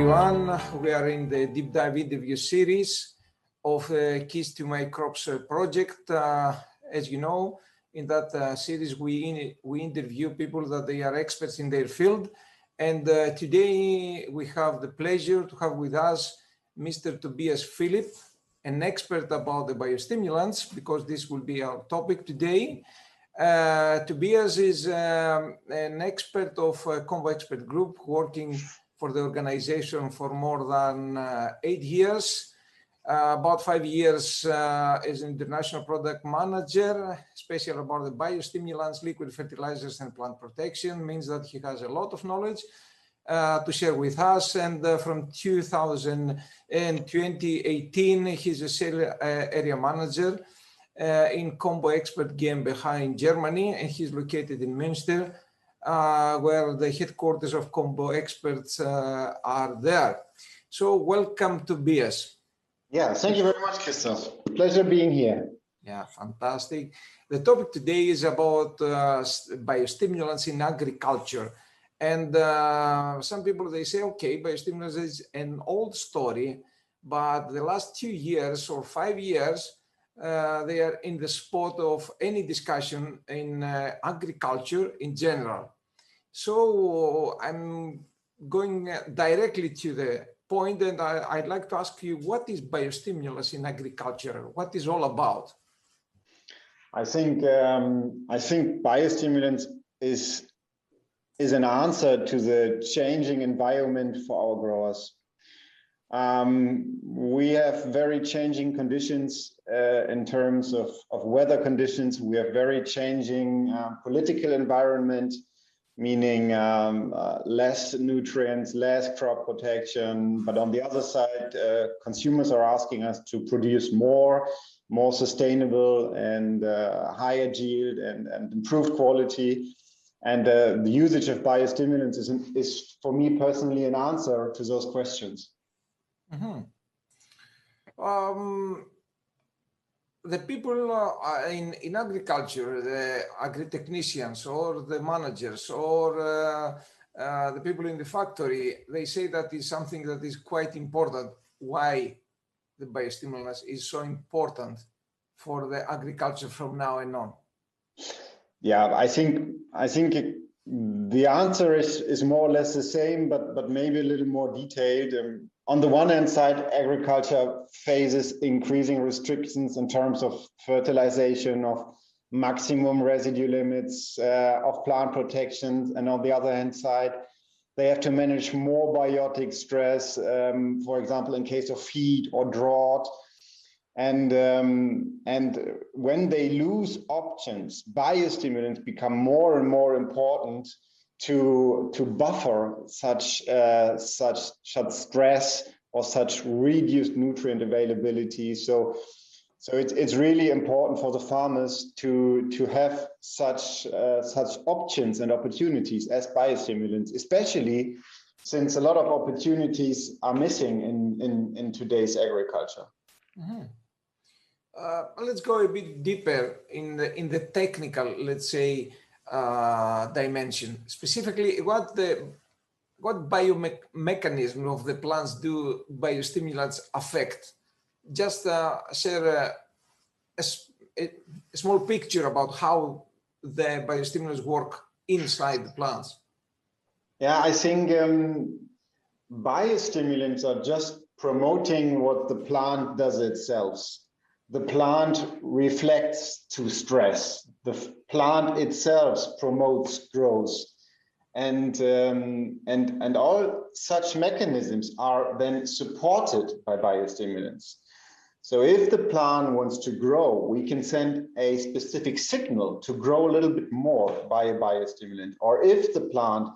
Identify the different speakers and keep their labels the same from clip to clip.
Speaker 1: everyone. We are in the deep dive interview series of Keys to My Crops project. As you know, in that series, we interview people that they are experts in their field. And today we have the pleasure to have with us Mr. Tobias Philipp, an expert about the biostimulants, because this will be our topic today. Tobias is an expert of COMPO EXPERT Group, working for the organization for more than 8 years, about 5 years as an international product manager, special about the biostimulants, liquid fertilizers and plant protection. Means that he has a lot of knowledge to share with us. And from 2018, he's a sales area manager in COMPO EXPERT GmbH in Germany, and he's located in Münster, where the headquarters of COMPO Experts are there. So welcome, Tobias.
Speaker 2: Yeah, thank you very much, Christoph. Pleasure being here.
Speaker 1: Yeah, fantastic. The topic today is about biostimulants in agriculture. And some people, they say, okay, biostimulants is an old story, but the last 2 years or 5 years, they are in the spot of any discussion in agriculture in general. So I'm going directly to the point, and I'd like to ask you, what is biostimulants in agriculture? What is all about?
Speaker 2: I think biostimulants is an answer to the changing environment for our growers. We have very changing conditions in terms of weather conditions. We have very changing political environment, meaning less nutrients, less crop protection. But on the other side, consumers are asking us to produce more sustainable and higher yield and improved quality. And the usage of biostimulants is for me personally an answer to those questions.
Speaker 1: Mm-hmm. The people in agriculture, the agri-technicians or the managers or the people in the factory, they say that is something that is quite important. Why the biostimulants is so important for the agriculture from now and on?
Speaker 2: Yeah, I think the answer is more or less the same, but maybe a little more detailed. On the one hand side, agriculture faces increasing restrictions in terms of fertilization, of maximum residue limits, of plant protection. And on the other hand side, they have to manage more biotic stress, for example, in case of heat or drought. And when they lose options, biostimulants become more and more important to buffer such stress or such reduced nutrient availability. So it's really important for the farmers to have such options and opportunities as biostimulants, especially since a lot of opportunities are missing in today's agriculture.
Speaker 1: Mm-hmm. Let's go a bit deeper in the technical, let's say, dimension. Specifically, what biomechanism of the plants do biostimulants affect? Just share a small picture about how the biostimulants work inside the plants.
Speaker 2: Yeah, I think biostimulants are just promoting what the plant does itself. The plant reflects to stress. The plant itself promotes growth, and all such mechanisms are then supported by biostimulants. So if the plant wants to grow, we can send a specific signal to grow a little bit more by a biostimulant. Or if the plant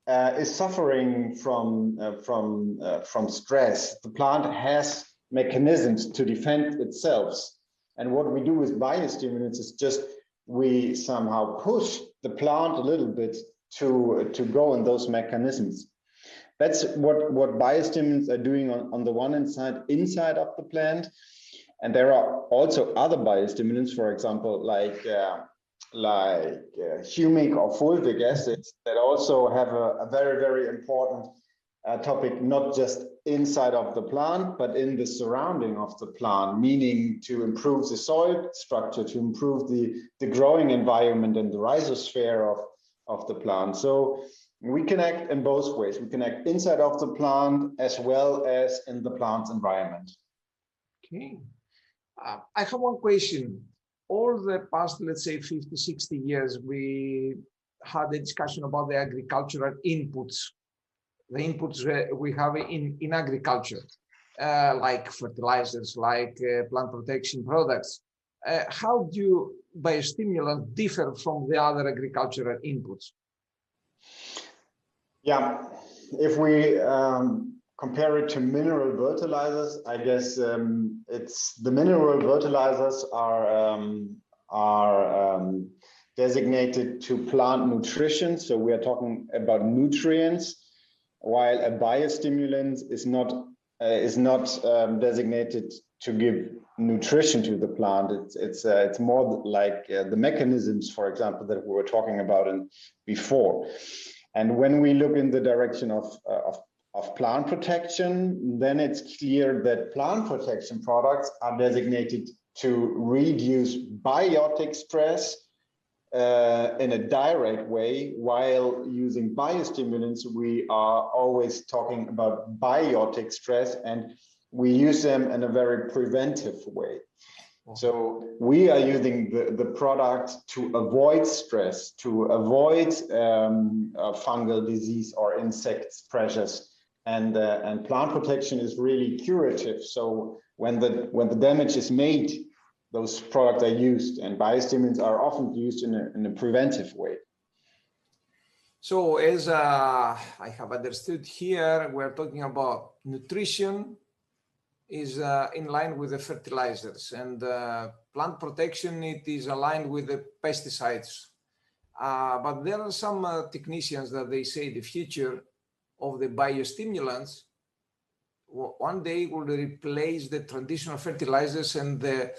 Speaker 2: is suffering from stress, the plant has mechanisms to defend itself. And what we do with biostimulants is just we somehow push the plant a little bit to go in those mechanisms. That's what biostimulants are doing on the one hand side inside of the plant. And there are also other biostimulants, for example, like humic or fulvic acids that also have a very, very important topic not just inside of the plant, but in the surrounding of the plant, meaning to improve the soil structure, to improve the growing environment and the rhizosphere of the plant. So we connect in both ways. We connect inside of the plant as well as in the plant's environment.
Speaker 1: Okay. I have one question. All the past, let's say 50, 60 years, we had a discussion about the agricultural inputs, the inputs we have in agriculture, like fertilizers, like plant protection products. How do biostimulants differ from the other agricultural inputs?
Speaker 2: Yeah, if we compare it to mineral fertilizers, I guess it's the mineral fertilizers are designated to plant nutrition. So we are talking about nutrients, while a biostimulant is not designated to give nutrition to the plant. It's more like the mechanisms, for example, that we were talking about before. And when we look in the direction of plant protection, then it's clear that plant protection products are designated to reduce biotic stress in a direct way, while using biostimulants, we are always talking about biotic stress, and we use them in a very preventive way. So we are using the product to avoid stress, to avoid fungal disease or insect pressures, and plant protection is really curative. So when the damage is made, those products are used, and biostimulants are often used in a preventive way.
Speaker 1: So as I have understood here, we're talking about nutrition is in line with the fertilizers, and plant protection, it is aligned with the pesticides. But there are some technicians that they say the future of the biostimulants one day will replace the traditional fertilizers and the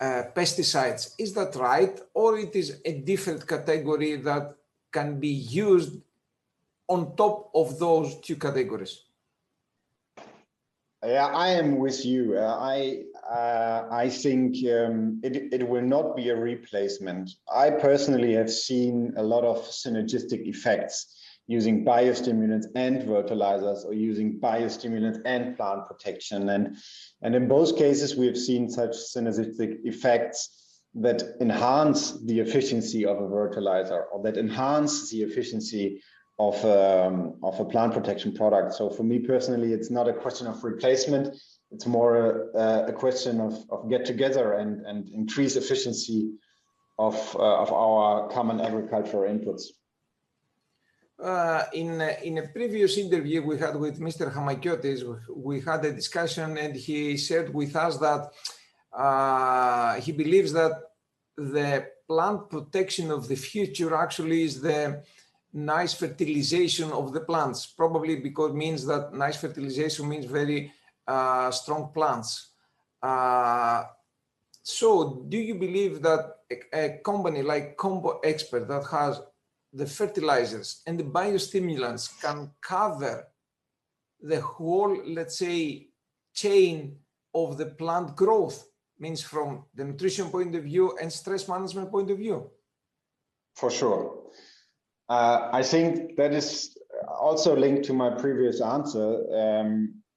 Speaker 1: pesticides. Is that right? Or it is a different category that can be used on top of those two categories?
Speaker 2: Yeah, I am with you. I think it will not be a replacement. I personally have seen a lot of synergistic effects using biostimulants and fertilizers, or using biostimulants and plant protection. And in both cases, we have seen such synergistic effects that enhance the efficiency of a fertilizer, or that enhance the efficiency of a plant protection product. So for me personally, it's not a question of replacement. It's more a question of get together and increase efficiency of our common agricultural inputs.
Speaker 1: In a previous interview we had with Mr. Hamakiotis, we had a discussion, and he shared with us that he believes that the plant protection of the future actually is the nice fertilization of the plants, probably because it means that nice fertilization means very strong plants. So do you believe that a company like COMPO EXPERT that has the fertilizers and the biostimulants can cover the whole, let's say, chain of the plant growth, means from the nutrition point of view and stress management point of view? For sure.
Speaker 2: I think that is also linked to my previous answer.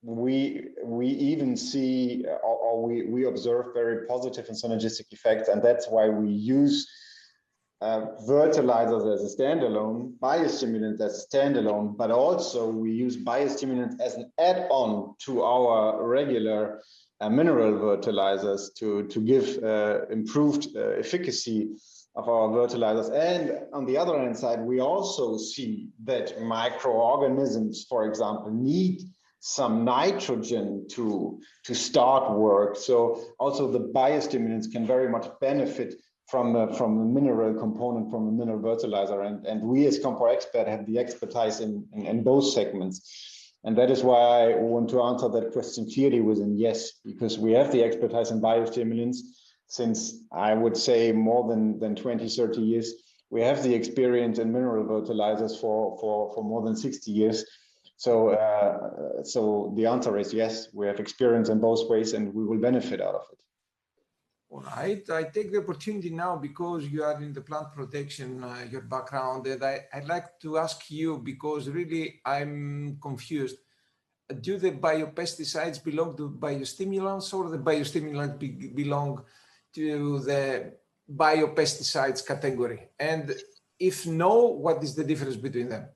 Speaker 2: We even see, or we observe very positive and synergistic effects, and that's why we use fertilizers as a standalone, biostimulants as a standalone, but also we use biostimulants as an add-on to our regular mineral fertilizers to give improved efficacy of our fertilizers. And on the other hand side, we also see that microorganisms, for example, need some nitrogen to start work. So also the biostimulants can very much benefit from the mineral component, from the mineral fertilizer. And we as COMPO EXPERT have the expertise in both segments. And that is why I want to answer that question clearly with a yes, because we have the expertise in biostimulants since, I would say, more than 20, 30 years. We have the experience in mineral fertilizers for more than 60 years. So the answer is yes, we have experience in both ways and we will benefit out of it.
Speaker 1: All right, I take the opportunity now because you are in the plant protection, your background, and I'd like to ask you, because really I'm confused. Do the biopesticides belong to biostimulants, or the biostimulants belong to the biopesticides category? And if no, what is the difference between them?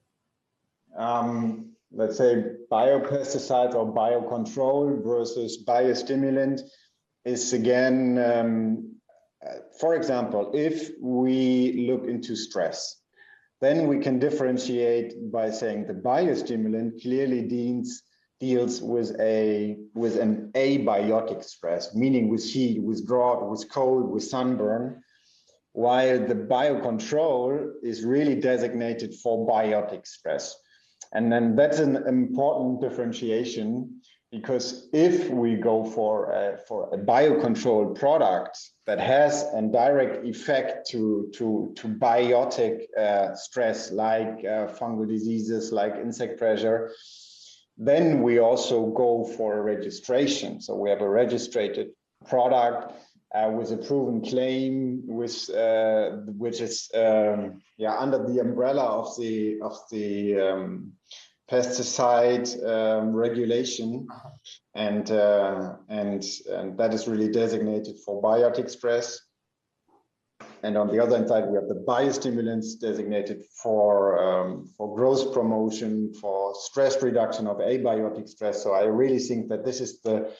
Speaker 2: Let's say biopesticides or biocontrol versus biostimulant is again, for example, if we look into stress, then we can differentiate by saying the biostimulant clearly deals with an abiotic stress, meaning with heat, with drought, with cold, with sunburn, while the biocontrol is really designated for biotic stress. And then that's an important differentiation, because if we go for a biocontrol product that has a direct effect to biotic stress, like fungal diseases, like insect pressure, then we also go for a registration. So we have a registered product with a proven claim, which is under the umbrella of the pesticide regulation, and that is really designated for biotic stress. And on the other hand side, we have the biostimulants designated for growth promotion, for stress reduction of abiotic stress. So I really think that this is the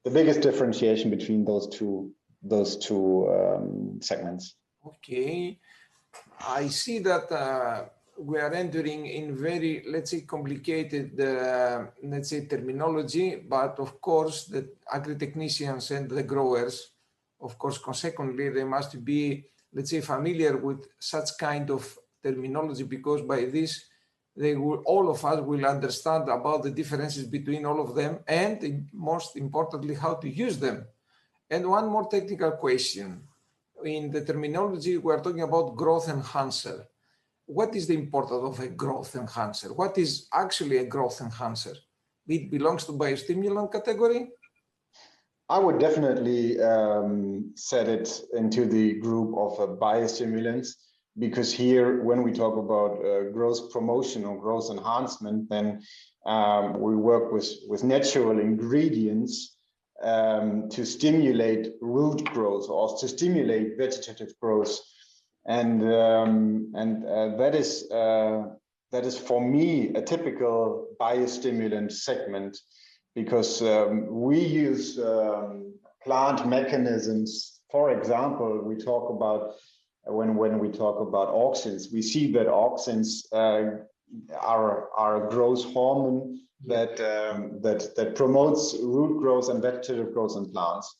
Speaker 2: biggest differentiation between those two segments.
Speaker 1: Okay, I see that we are entering in very, let's say, complicated, let's say, terminology, but of course the agri-technicians and the growers, of course, consequently, they must be, let's say, familiar with such kind of terminology, because by this, all of us will understand about the differences between all of them, and most importantly, how to use them. And one more technical question. In the terminology, we are talking about growth enhancer. What is the importance of a growth enhancer? What is actually a growth enhancer? It belongs to biostimulant category?
Speaker 2: I would definitely set it into the group of biostimulants, because here, when we talk about growth promotion or growth enhancement, then we work with natural ingredients to stimulate root growth or to stimulate vegetative growth. And that is for me a typical biostimulant segment, because we use plant mechanisms. For example, we talk about when we talk about auxins, we see that auxins are a growth hormone that promotes root growth and vegetative growth in plants.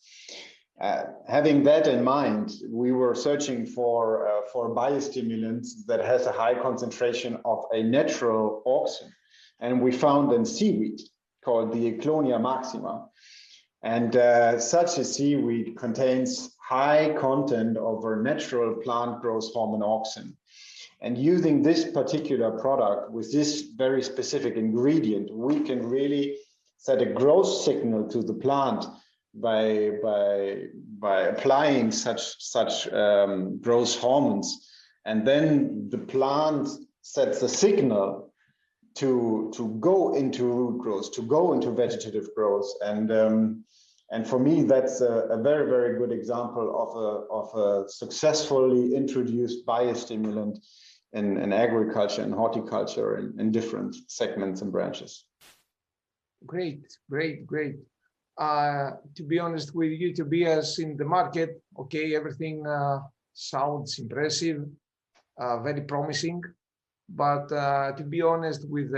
Speaker 2: Having that in mind, we were searching for biostimulants that has a high concentration of a natural auxin, and we found in seaweed called the Eclonia maxima. And such a seaweed contains high content of a natural plant growth hormone auxin. And using this particular product with this very specific ingredient, we can really set a growth signal to the plant by applying such growth hormones. And then the plant sets a signal to go into root growth, to go into vegetative growth. And for me, that's a very, very good example of a successfully introduced biostimulant in agriculture and horticulture in different segments and branches.
Speaker 1: Great. To be honest with you, Tobias, in the market, okay, everything sounds impressive, very promising. But to be honest with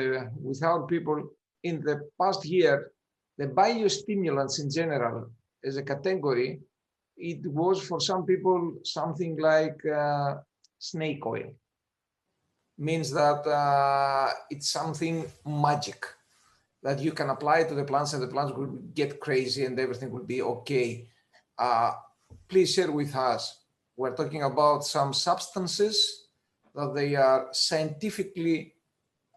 Speaker 1: our people, in the past year, the biostimulants in general, as a category, it was for some people something like snake oil. Means that it's something magic that you can apply to the plants and the plants will get crazy and everything will be okay. Please share with us. We're talking about some substances that they are scientifically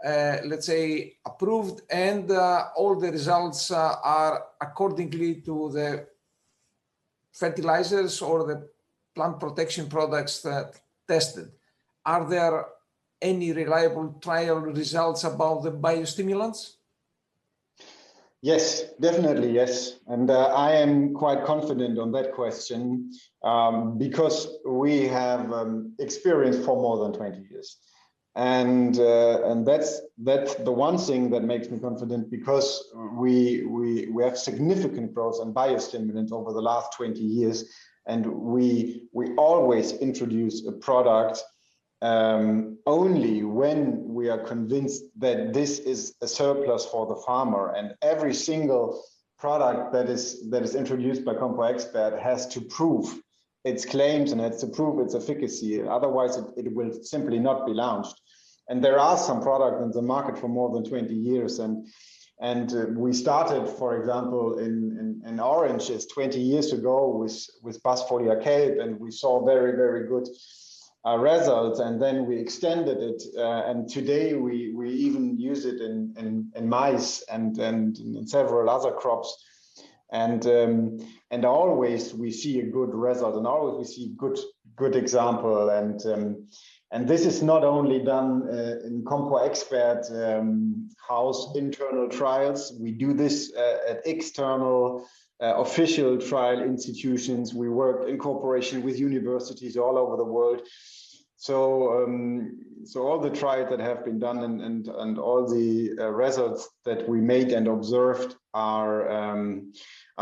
Speaker 1: let's say, approved, and all the results are accordingly to the fertilizers or the plant protection products that tested. Are there any reliable trial results about the biostimulants?
Speaker 2: Yes, definitely, yes. And I am quite confident on that question because we have experience for more than 20 years. And that's the one thing that makes me confident, because we have significant growth in biostimulants over the last 20 years. And we always introduce a product only when we are convinced that this is a surplus for the farmer. And every single product that is introduced by COMPO EXPERT has to prove its claims and has to prove its efficacy. Otherwise, it will simply not be launched. And there are some products in the market for more than 20 years. And we started, for example, in oranges 20 years ago with Biostimulants Kelp, and we saw very, very good results, and then we extended it, and today we even use it in maize and in several other crops, and always we see a good result, and always we see good example, and this is not only done in COMPO EXPERT house internal trials. We do this at external official trial institutions. We work in cooperation with universities all over the world. So all the trials that have been done and all the results that we made and observed are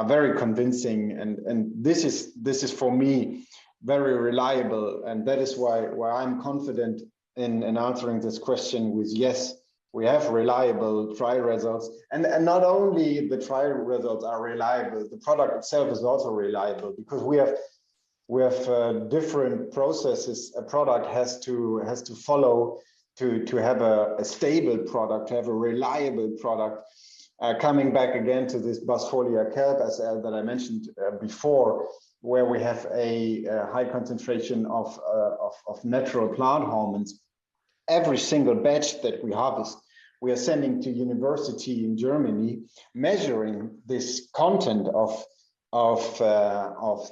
Speaker 2: very convincing, and this is for me very reliable, and that is why I'm confident in answering this question with yes. We have reliable trial results, and not only the trial results are reliable, the product itself is also reliable, because we have different processes a product has to follow to have a stable product, to have a reliable product. Coming back again to this Biostimulants Kelp SL that I mentioned before, where we have a high concentration of natural plant hormones. Every single batch that we harvest, we are sending to university in Germany, measuring this content of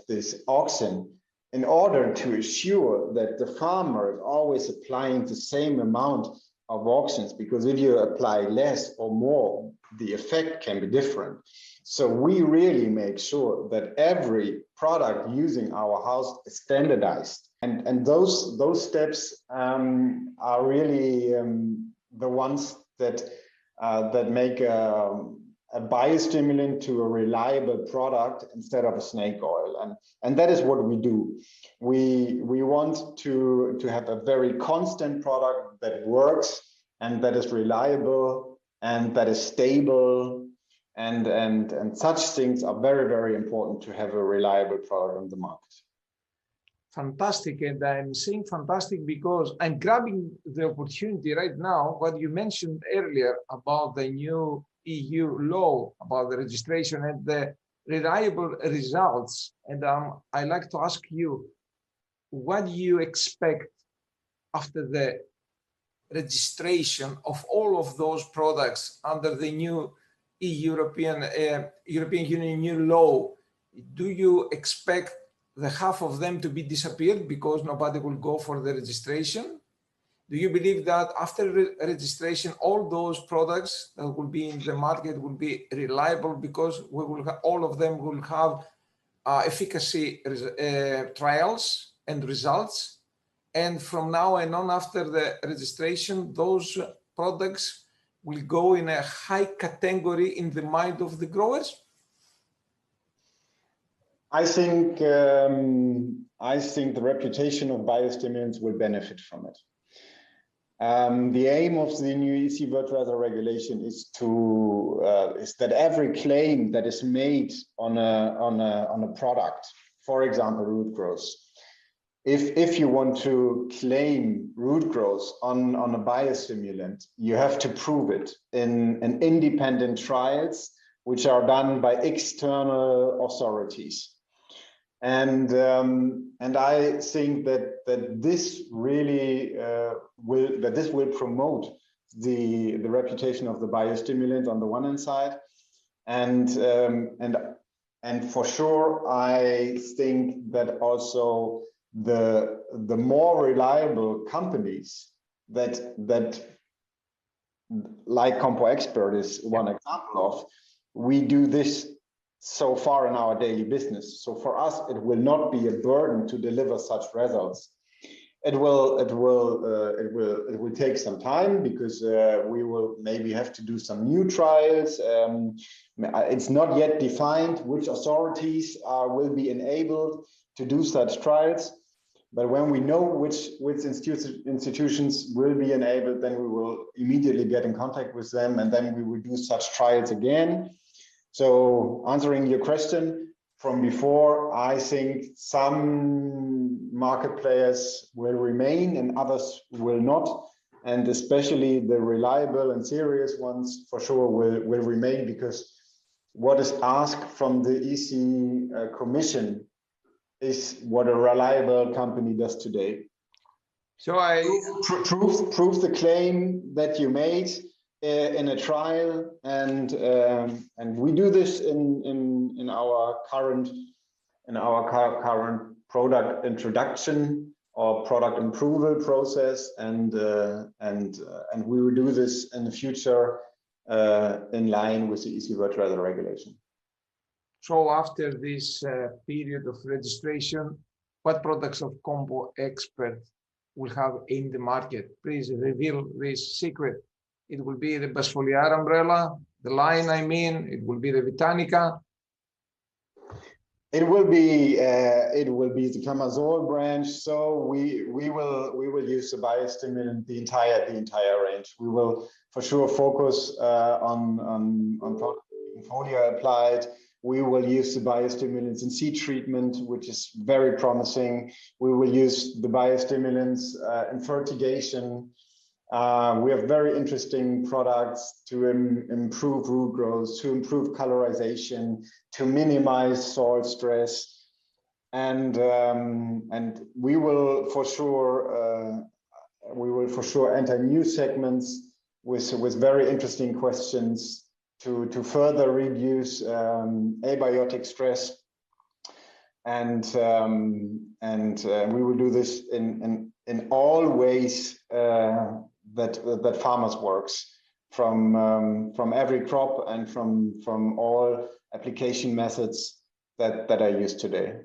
Speaker 2: this auxin, in order to assure that the farmer is always applying the same amount of auxins, because if you apply less or more, the effect can be different. So we really make sure that every product using our house is standardized, and those steps are really the ones that make a biostimulant to a reliable product instead of a snake oil, and that is what we do. We want to have a very constant product that works and that is reliable and that is stable, and such things are very, very important to have a reliable product on the market.
Speaker 1: Fantastic, and I'm saying fantastic because I'm grabbing the opportunity right now. What you mentioned earlier about the new EU law about the registration and the reliable results, and I like to ask you, what do you expect after the registration of all of those products under the new European Union new law? Do you expect the half of them to be disappeared because nobody will go for the registration? Do you believe that after registration, all those products that will be in the market will be reliable because we will all of them will have efficacy trials and results? And from now on, after the registration, those products will go in a high category in the mind of the growers?
Speaker 2: I think the reputation of biostimulants will benefit from it. The aim of the new EC fertilizer regulation is that every claim that is made on a product, for example, root growth, if you want to claim root growth on a biostimulant, you have to prove it in independent trials, which are done by external authorities. And I think that this really will promote the reputation of the biostimulant on the one hand side, and for sure I think that also the more reliable companies that like COMPO EXPERT is one example of, we do this so far in our daily business. So for us, it will not be a burden to deliver such results. It will take some time because we will maybe have to do some new trials. It's not yet defined which authorities will be enabled to do such trials. But when we know which institutions will be enabled, then we will immediately get in contact with them, and then we will do such trials again. So answering your question from before, I think some market players will remain and others will not. And especially the reliable and serious ones for sure will remain, because what is asked from the EC Commission is what a reliable company does today.
Speaker 1: So I
Speaker 2: prove the claim that you made in a trial, and we do this in our current product introduction or product approval process, and we will do this in the future in line with the EC wet weather regulation.
Speaker 1: So after this period of registration, what products of COMPO EXPERT will have in the market? Please reveal this secret. It will be the Basfoliar umbrella, the line, I mean, it will be the Vitanica.
Speaker 2: It will be the Camazole branch. So we will use the biostimulant the entire range. We will for sure focus on foliar applied. We will use the biostimulants in seed treatment, which is very promising. We will use the biostimulants in fertigation. We have very interesting products to improve root growth, to improve colorization, to minimize soil stress, and we will for sure enter new segments with very interesting questions to further reduce abiotic stress, and we will do this in all ways that farmers works, from every crop and from all application methods that are used today.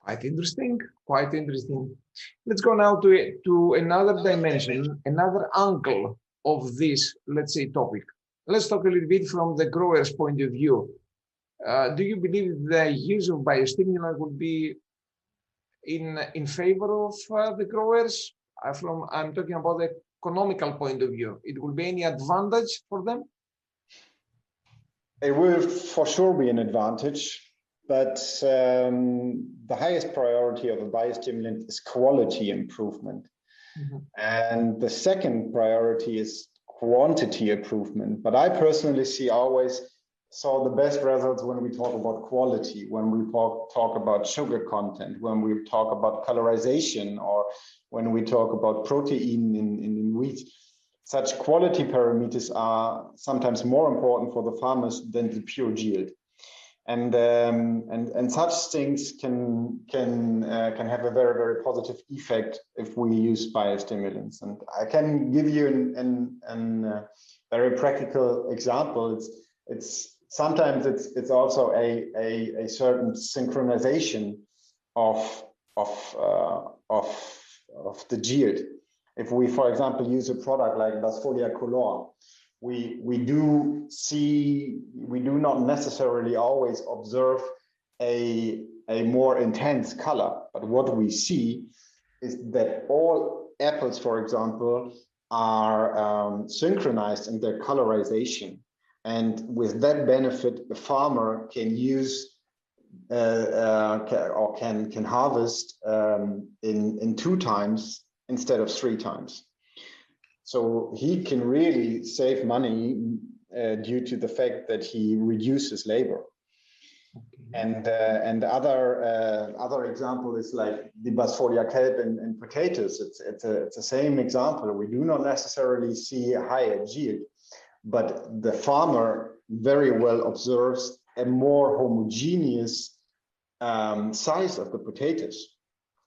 Speaker 1: Quite interesting, quite interesting. Let's go now to another dimension, another angle of this, let's say, topic. Let's talk a little bit from the grower's point of view. Do you believe the use of biostimulant would be in favor of the growers? I'm talking about the economical point of view. It will be any advantage for them?
Speaker 2: It will for sure be an advantage, but the highest priority of a biostimulant is quality improvement. Mm-hmm. And the second priority is quantity improvement. But I personally always saw the best results when we talk about quality, when we talk about sugar content, when we talk about colorization, or when we talk about protein in wheat. Such quality parameters are sometimes more important for the farmers than the pure yield. And such things can have a very, very positive effect if we use biostimulants. And I can give you a very practical example. It's sometimes it's also a certain synchronization of the yield. If we, for example, use a product like Basfoliar Color, we do not necessarily always observe a more intense color, but what we see is that all apples, for example, are synchronized in their colorization, and with that benefit, the farmer can use or can harvest in 2 times instead of 3 times. So he can really save money due to the fact that he reduces labor. And other example is like the Basfolia kelp in potatoes. It's the same example. We do not necessarily see a higher yield, but the farmer very well observes a more homogeneous size of the potatoes.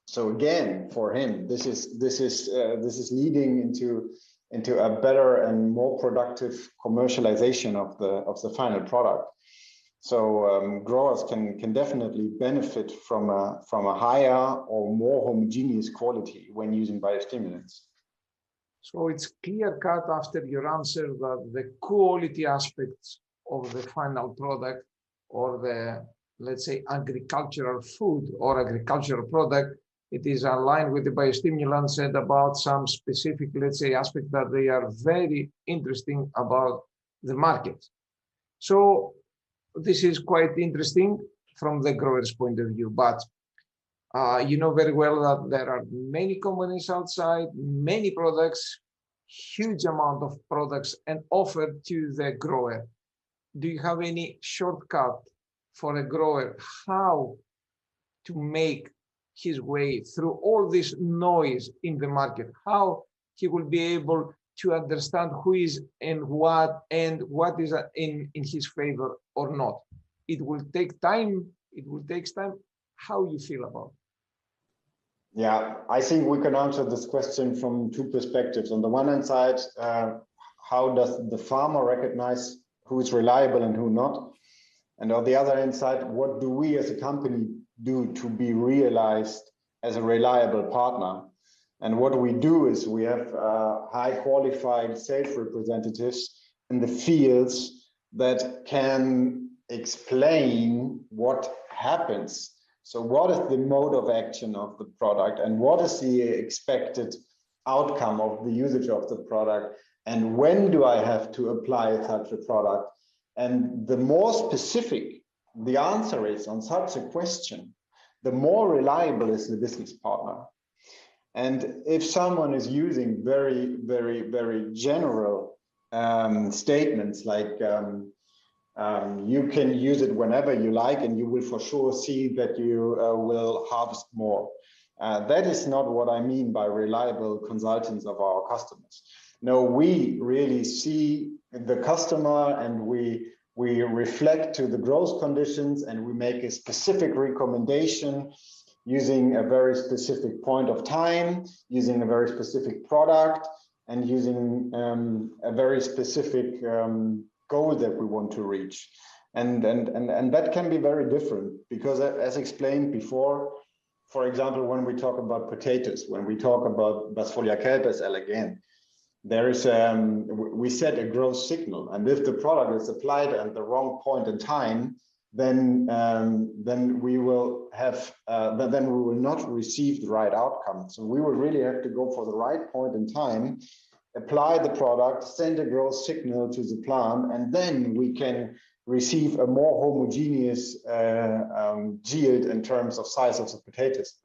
Speaker 2: So again, for him, this is leading into a better and more productive commercialization of the final product. So growers can definitely benefit from a higher or more homogeneous quality when using biostimulants.
Speaker 1: So it's clear cut after your answer that the quality aspects of the final product or the, let's say, agricultural food or agricultural product, it is aligned with the biostimulants and about some specific, let's say, aspect that they are very interesting about the market. So this is quite interesting from the grower's point of view, but you know very well that there are many companies outside, many products, huge amount of products and offered to the grower. Do you have any shortcut for a grower how to make his way through all this noise in the market? How he will be able to understand who is and what is in his favor or not? It will take time. It will take time. How you feel about it?
Speaker 2: Yeah, I think we can answer this question from two perspectives. On the one hand side, how does the farmer recognize who is reliable and who not? And on the other hand side, what do we as a company do to be realized as a reliable partner? And what we do is we have high qualified sales representatives in the fields that can explain what happens. So what is the mode of action of the product and what is the expected outcome of the usage of the product? And when do I have to apply such a product? And the more specific the answer is on such a question, the more reliable is the business partner. And if someone is using very, very, very general statements like you can use it whenever you like and you will for sure see that you will harvest more. That is not what I mean by reliable consultants of our customers. No, we really see the customer and we reflect to the growth conditions and we make a specific recommendation using a very specific point of time, using a very specific product, and using a very specific goal that we want to reach. And that can be very different because, as explained before, for example, when we talk about potatoes, when we talk about Basfolia kelp again, there is we set a growth signal, and if the product is applied at the wrong point in time, then we will have then we will not receive the right outcome. So we will really have to go for the right point in time, apply the product, send a growth signal to the plant, and then we can receive a more homogeneous yield in terms of size of the potatoes.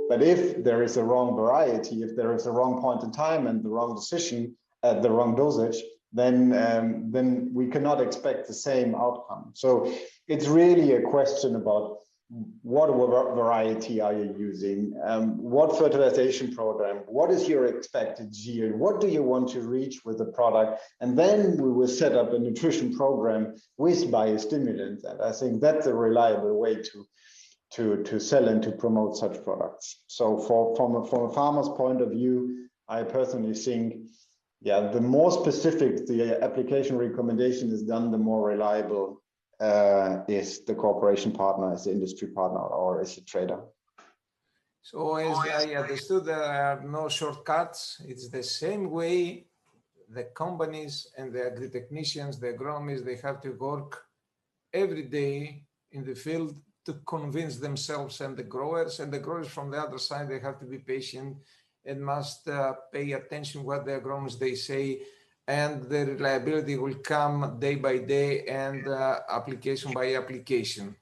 Speaker 2: But if there is a wrong variety, if there is a wrong point in time and the wrong decision, the wrong dosage, then we cannot expect the same outcome. So it's really a question about what variety are you using, what fertilization program, what is your expected yield, what do you want to reach with the product, and then we will set up a nutrition program with biostimulants. And I think that's a reliable way to sell and to promote such products. So from a farmer's point of view, I personally think, yeah, the more specific the application recommendation is done, the more reliable is the cooperation partner, is the industry partner, or is the trader.
Speaker 1: So as I understood, there are no shortcuts. It's the same way the companies and the agri-technicians, the agronomists, they have to work every day in the field to convince themselves and the growers from the other side, they have to be patient and must pay attention what the agronomists they say, and the reliability will come day by day and application by application.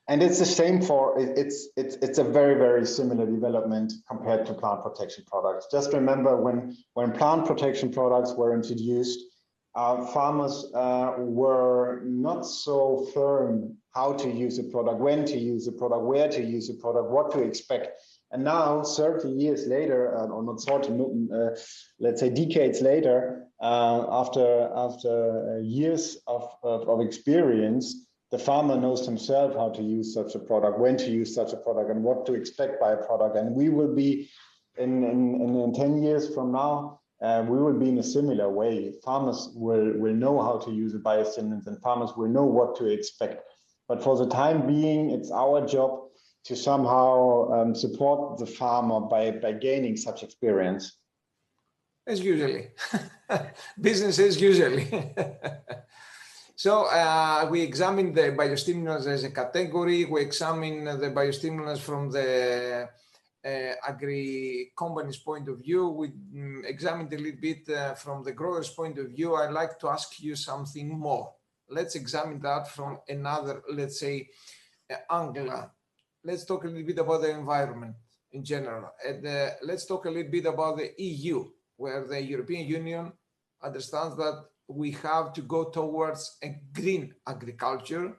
Speaker 2: And it's the same for, it's a very, very similar development compared to plant protection products. Just remember when plant protection products were introduced, farmers were not so firm how to use a product, when to use a product, where to use a product, what to expect. And now, 30 years later, or not 30, let's say decades later, after years of experience, the farmer knows himself how to use such a product, when to use such a product, and what to expect by a product. And we will be, in 10 years from now, we will be in a similar way. Farmers will know how to use a biostimulant, and farmers will know what to expect. But for the time being, it's our job to somehow support the farmer by gaining such experience.
Speaker 1: As usually, business as usually. So we examine the biostimulants as a category. We examine the biostimulants from the agri company's point of view. We examined a little bit from the grower's point of view. I'd like to ask you something more. Let's examine that from another, let's say, angle. Let's talk a little bit about the environment in general. And let's talk a little bit about the EU, where the European Union understands that we have to go towards a green agriculture,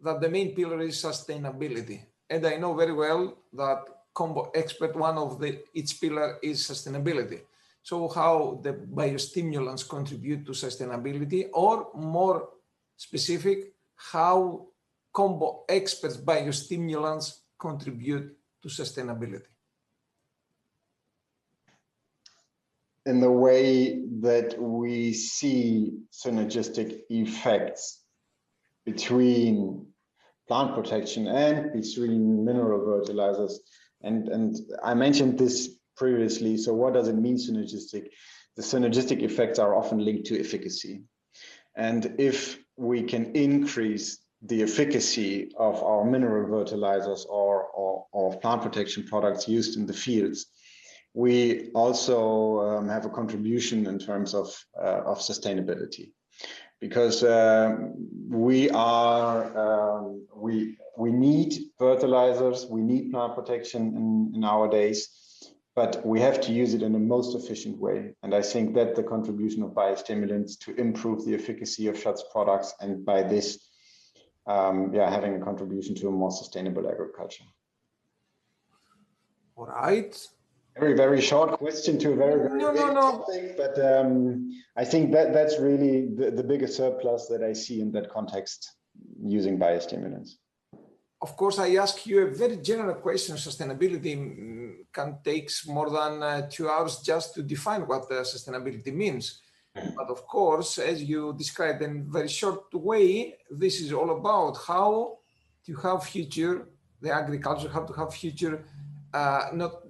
Speaker 1: that the main pillar is sustainability. And I know very well that COMPO EXPERT, one of its pillar is sustainability. So how the biostimulants contribute to sustainability, or more specific, how COMPO EXPERT's biostimulants contribute to sustainability?
Speaker 2: In the way that we see synergistic effects between plant protection and between mineral fertilizers. And I mentioned this previously. So what does it mean, synergistic? The synergistic effects are often linked to efficacy. And if we can increase the efficacy of our mineral fertilizers or plant protection products used in the fields, we also have a contribution in terms of sustainability, because we need fertilizers, we need plant protection in our days, but we have to use it in the most efficient way. And I think that the contribution of biostimulants to improve the efficacy of such products, and by this, having a contribution to a more sustainable agriculture.
Speaker 1: All right.
Speaker 2: Very, very short question to a very, very big topic, but I think that's really the biggest surplus that I see in that context, using biostimulants.
Speaker 1: Of course, I ask you a very general question. Sustainability can take more than 2 hours just to define what sustainability means. But of course, as you described in a very short way, this is all about how to have future, the agriculture, how to have future, not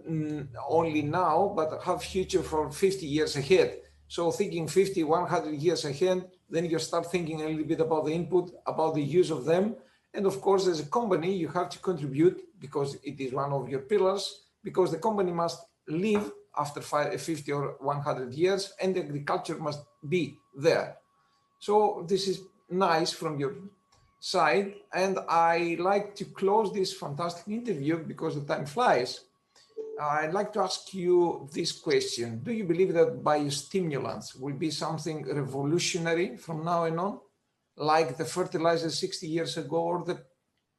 Speaker 1: only now, but have future for 50 years ahead. So thinking 50, 100 years ahead, then you start thinking a little bit about the input, about the use of them. And of course, as a company, you have to contribute, because it is one of your pillars, because the company must live after 50 or 100 years, and the agriculture must be there. So this is nice from your side. And I like to close this fantastic interview, because the time flies. I'd like to ask you this question. Do you believe that biostimulants will be something revolutionary from now on, like the fertilizers 60 years ago, or the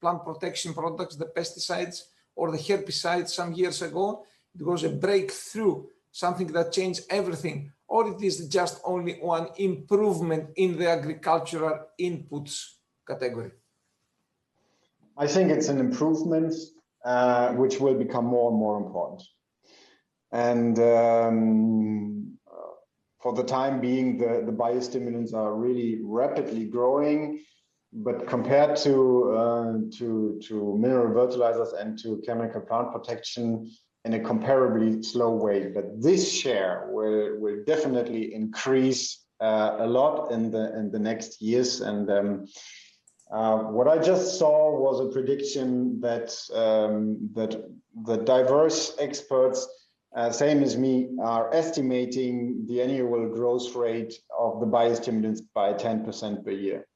Speaker 1: plant protection products, the pesticides, or the herbicides some years ago? It was a breakthrough, something that changed everything, or it is just only one improvement in the agricultural inputs category?
Speaker 2: I think it's an improvement which will become more and more important. And for the time being, the biostimulants are really rapidly growing, but compared to mineral fertilizers and to chemical plant protection, in a comparably slow way. But this share will definitely increase a lot in the next years. And what I just saw was a prediction that the diverse experts, same as me, are estimating the annual growth rate of the biostimulants by 10% per year.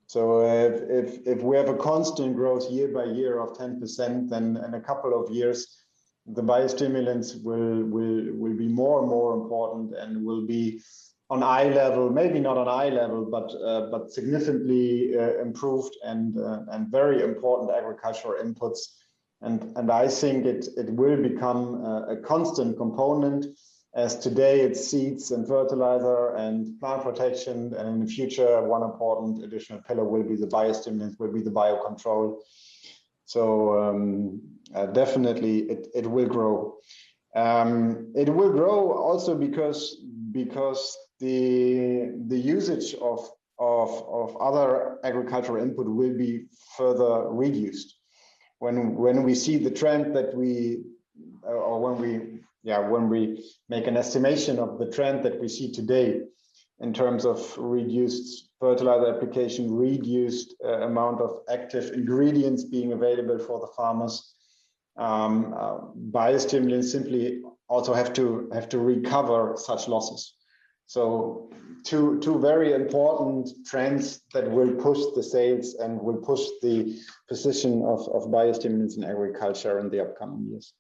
Speaker 2: So if we have a constant growth year by year of 10%, then in a couple of years, the biostimulants will be more and more important, and will be on eye level, maybe not on eye level, but significantly improved and very important agricultural inputs. And I think it will become a constant component, as today it's seeds and fertilizer and plant protection, and in the future one important additional pillar will be the biostimulants, will be the biocontrol. So definitely it will grow. It will grow also because the usage of other agricultural input will be further reduced. When we see the trend that when we make an estimation of the trend that we see today in terms of reduced fertilizer application, reduced amount of active ingredients being available for the farmers, biostimulants simply also have to recover such losses. So two very important trends that will push the sales and will push the position of biostimulants in agriculture in the upcoming years.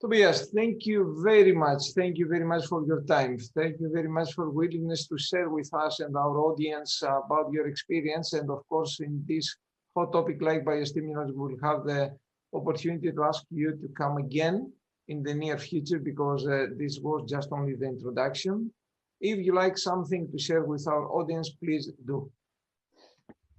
Speaker 1: Tobias, thank you very much. Thank you very much for your time. Thank you very much for willingness to share with us and our audience about your experience. And of course, in this hot topic like biostimulants, we'll have the opportunity to ask you to come again in the near future, because this was just only the introduction. If you like something to share with our audience, please do.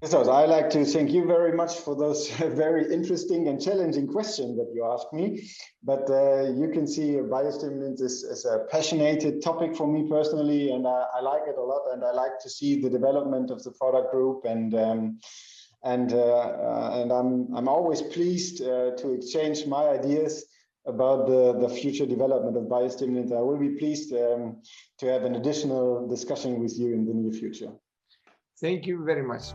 Speaker 2: So I'd like to thank you very much for those very interesting and challenging questions that you asked me. But you can see biostimulants is a passionate topic for me personally, and I like it a lot. And I like to see the development of the product group, and I'm always pleased to exchange my ideas about the future development of biostimulants. I will be pleased to have an additional discussion with you in the near future.
Speaker 1: Thank you very much.